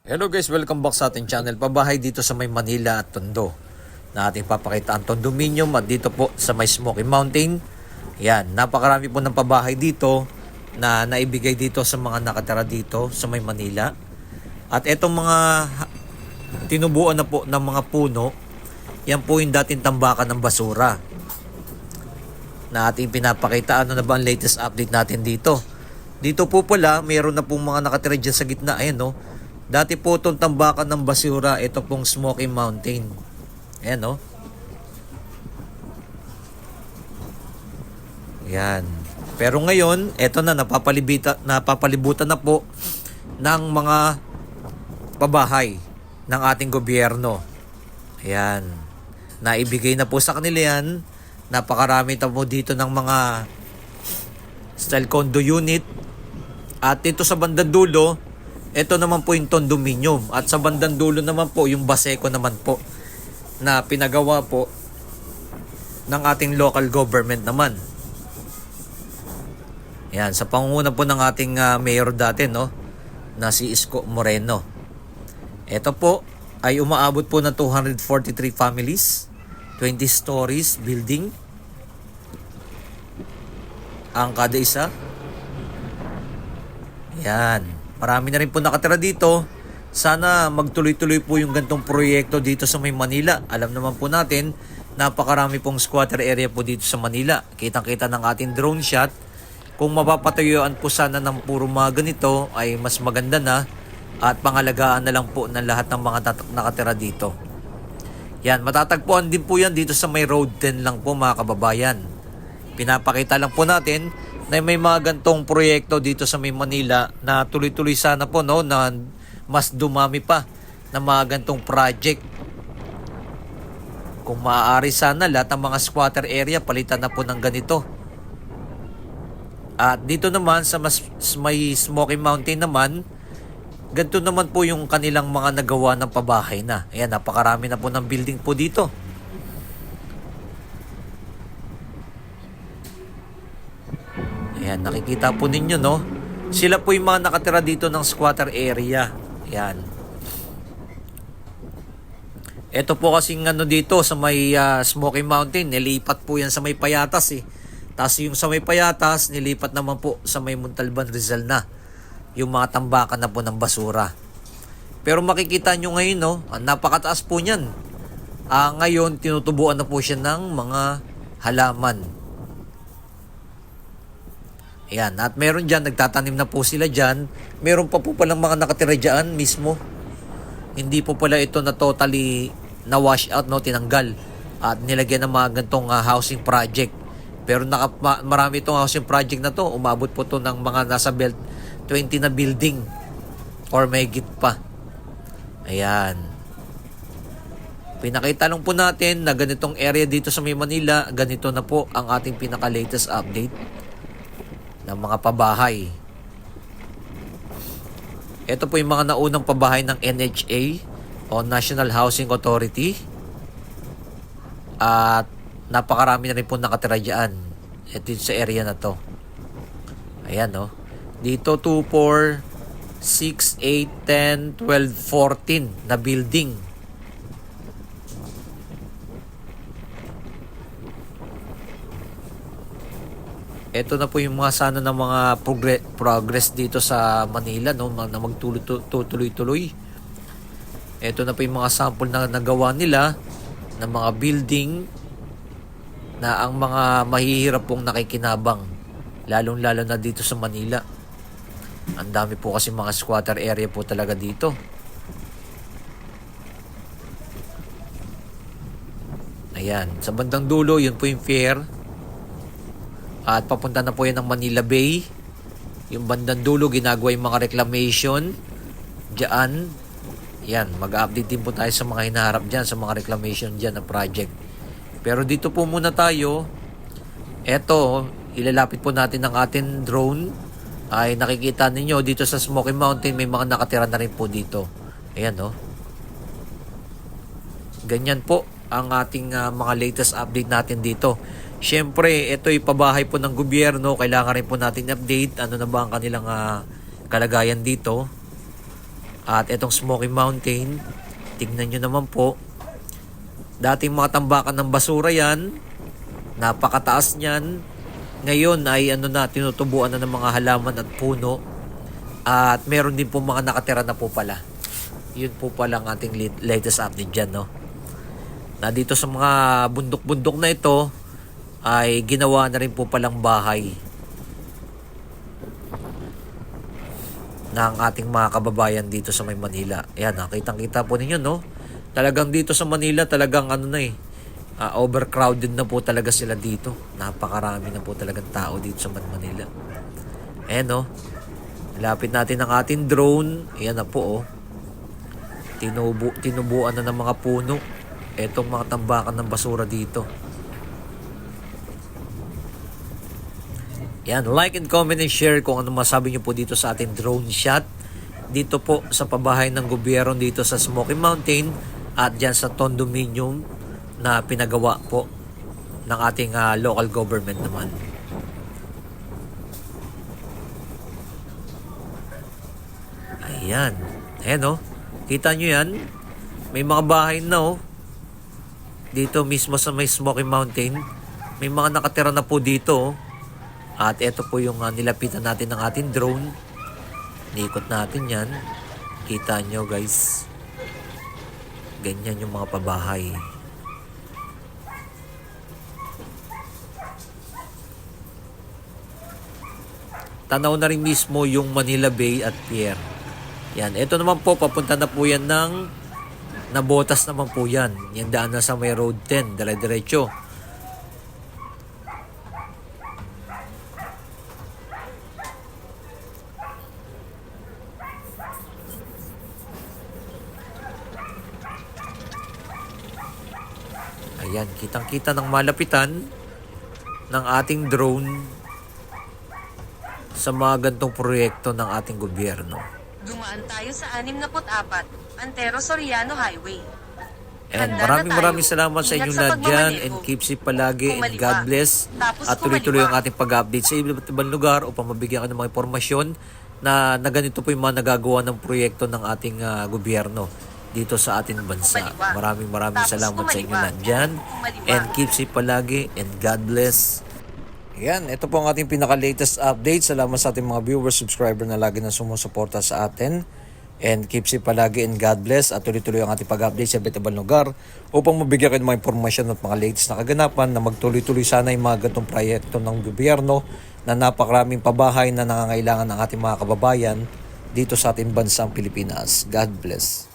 Hello guys, welcome back sa ating channel. Pabahay dito sa may Manila at Tondo na ating papakita ang condominium at dito po sa may Smoky Mountain. Yan, napakarami po ng pabahay dito na naibigay dito sa mga nakatira dito sa may Manila. At etong mga tinubuan na po ng mga puno, yan po yung dating tambakan ng basura na ating pinapakita. Ano na ba ang latest update natin dito? Dito po pala, mayroon na pong mga nakatira dyan sa gitna. Ayan no. Dati po itong tambakan ng basura, ito pong Smoky Mountain. Ayan no. Ayan. Pero ngayon, ito na, napapalibutan na po ng mga pabahay ng ating gobyerno. Ayan. Naibigay na po sa kanila yan. Napakarami na po dito ng mga style condo unit. At dito sa bandang dulo, ito naman po yung condominium. At sa bandang dulo naman po, yung Baseco naman po na pinagawa po ng ating local government naman. Yan, sa pangunguna po ng ating mayor dati, no, na si Isko Moreno. Ito po ay umaabot po ng 243 families, 20 stories building ang kada isa. Yan. Marami na rin po nakatira dito. Sana magtuloy-tuloy po yung gantong proyekto dito sa may Manila. Alam naman po natin, napakarami pong squatter area po dito sa Manila. Kitang-kita ng ating drone shot. Kung mapapatuyuan po sana ng puro mga ganito, ay mas maganda na. At pangalagaan na lang po ng lahat ng mga nakatira dito. Yan, matatagpuan din po yan dito sa may Road 10 lang po mga kababayan. Pinapakita lang po natin na may mga gantong proyekto dito sa may Manila na tuloy-tuloy sana po, no, na mas dumami pa na mga gantong project. Kung maaari sana lahat ng mga squatter area palitan na po ng ganito. At dito naman sa may Smoky Mountain naman, ganito naman po yung kanilang mga nagawa ng pabahay na. Ayan, napakarami na po ng building po dito. Ayan, nakikita po ninyo, no? Sila po yung mga nakatira dito ng squatter area. Ayan. Ito po kasing ano dito sa may Smoky Mountain, nilipat po yan sa may Payatas eh. Tapos yung sa may Payatas, nilipat naman po sa may Montalban, Rizal na. Yung mga tambakan na po ng basura. Pero makikita nyo ngayon, no? Napakataas po niyan. Ngayon, tinutubuan na po siya ng mga halaman. Ayan, at meron dyan, nagtatanim na po sila dyan. Meron pa po palang mga nakatira dyan mismo. Hindi po pala ito na totally na wash out, no, tinanggal. At nilagyan ng mga gantong housing project. Pero marami itong housing project na to. Umabot po to ng mga nasa 20 na building. Or may git pa. Ayan. Pinakita lang po natin na ganitong area dito sa may Manila. Ganito na po ang ating pinaka-latest update ng mga pabahay. Ito po yung mga naunang pabahay ng NHA o National Housing Authority. At napakarami na rin po nakatira dyan. Ito sa area na to. Ayan, no. Dito 2, 4, 6, 8, 10, 12, 14 na building. Ito na po yung mga sana ng mga progress dito sa Manila, no, na magtuloy-tuloy. Ito na po yung mga sample na nagawa nila ng mga building na ang mga mahihirap pong nakikinabang, lalong-lalo na dito sa Manila. Ang dami po kasi mga squatter area po talaga dito. Ayan, sa bandang dulo, yun po yung fair. At papunta na po yan ng Manila Bay. Yung bandang dulo, ginagawa yung mga reclamation diyan. Yan, mag-update din po tayo sa mga hinaharap dyan, sa mga reclamation dyan na project. Pero dito po muna tayo. Eto, ilalapit po natin ang ating drone. Ay nakikita ninyo dito sa Smoky Mountain, may mga nakatira na rin po dito. Ayan, no. Ganyan po ang ating mga latest update natin dito. Siyempre, ito ay pabahay po ng gobyerno. Kailangan rin po natin update ano na ba ang kanilang kalagayan dito. At itong Smoky Mountain, tignan nyo naman po, dating mga tambakan ng basura yan, napakataas niyan. Ngayon ay tinutubuan na ng mga halaman at puno. At meron din po mga nakatira na po pala. Yun po pala ang ating latest update dyan, no? Na dito sa mga bundok-bundok na ito ay ginawa na rin po palang bahay ng ating mga kababayan dito sa may Manila. Ayan, nakitang-kita po ninyo, no? Talagang dito sa Manila, talagang overcrowded na po talaga sila dito. Napakarami na po talagang tao dito sa Manila. Ayan, no? Lapit natin ang ating drone. Ayan na po, oh. Tinubuan na ng mga puno etong mga tambakan ng basura dito. Yan, like and comment and share kung ano masabi nyo po dito sa ating drone shot. Dito po sa pabahay ng gobyerno dito sa Smoky Mountain at dyan sa condominium na pinagawa po ng ating local government naman. Ayan. Ayan, oh. Kita nyo yan? May mga bahay na, oh. Dito mismo sa may Smoky Mountain. May mga nakatira na po dito, oh. At ito po yung nilapitan natin ng ating drone. Niikot natin yan. Kita nyo, guys. Ganyan yung mga pabahay. Tanaw na rin mismo yung Manila Bay at Pier. Yan. Ito naman po, papunta na po yan ng Nabotas naman po yan. Yan daan na sa may Road 10. Dire-diretso. Ayan, kitang-kita ng malapitan ng ating drone sa mga gantong proyekto ng ating gobyerno. Dumaan tayo sa 64, Antero Soriano Highway. And maraming salamat sa inyong lahat dyan, and keep safe palagi, and God bless. At tuloy-tuloy ang ating pag-update sa iba't ibang lugar upang mabigyan ka ng mga impormasyon na ganito po yung mga nagagawa ng proyekto ng ating gobyerno dito sa ating bansa. Maraming salamat sa inyong lahat dyan, and keep safe palagi, and God bless. Yan, ito po ang ating pinaka-latest update. Salamat sa ating mga viewers, subscriber na lagi na sumusuporta sa atin. And keep safe palagi, and God bless. At tuloy-tuloy ang ating pag-update sa iba't ibang lugar upang mabigyan kayo ng mga impormasyon at mga latest na kaganapan na magtuloy-tuloy sana yung mga ganitong proyekto ng gobyerno na napakaraming pabahay na nangangailangan ng ating mga kababayan dito sa ating bansang Pilipinas. God bless.